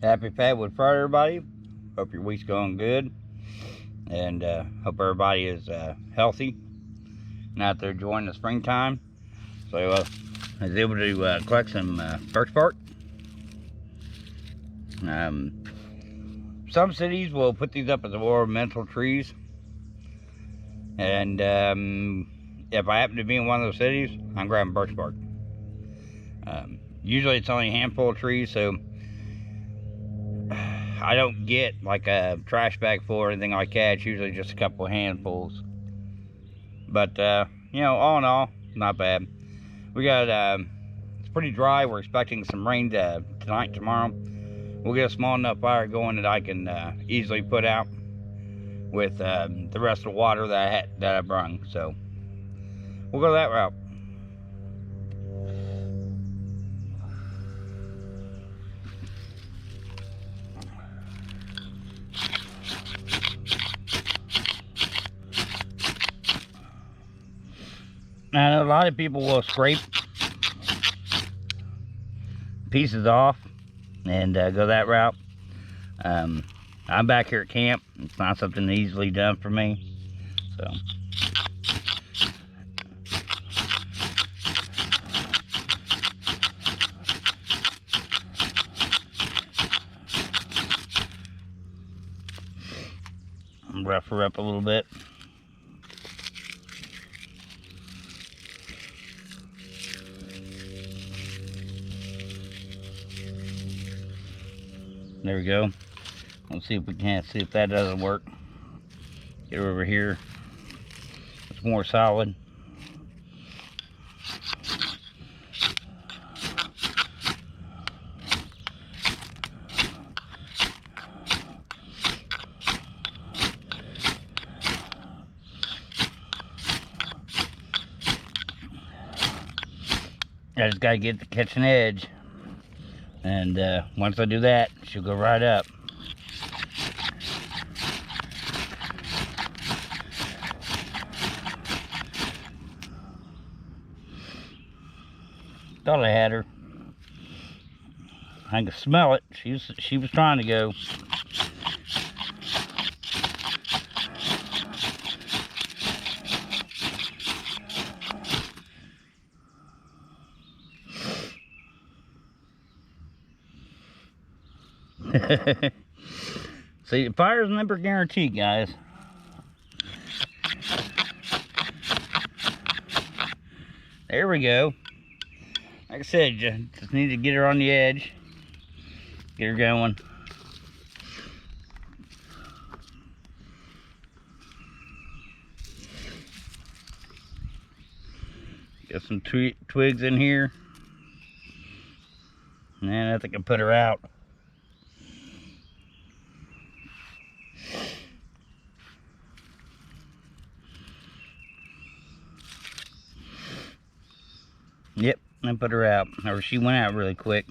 Happy Deadwood Friday, everybody. Hope your week's going good, and hope everybody is healthy and out there enjoying the springtime. So I was able to collect some birch bark. Some cities will put these up as ornamental trees, and if I happen to be in one of those cities, I'm grabbing birch bark. Usually it's only a handful of trees, so I don't get like a trash bag full or anything like that. It's usually just a couple of handfuls. But you know, all in all, not bad. We got it's pretty dry. We're expecting some rain tonight, tomorrow. We'll get a small enough fire going that I can easily put out with the rest of the water that I brung. So we'll go that route. I know a lot of people will scrape pieces off and go that route. I'm back here at camp. It's not something easily done for me. So I'm rough her up a little bit. There we go. Let's see if we can't see if that doesn't work. Get her over here. It's more solid. I just gotta get the kitchen edge. And once I do that, she'll go right up. Thought I had her. I can smell it. She was trying to go. See, fire's never guaranteed, guys. There we go. Like I said, just need to get her on the edge. Get her going. Get some twigs in here. And I think I put her out. Yep, I put her out. Or she went out really quick.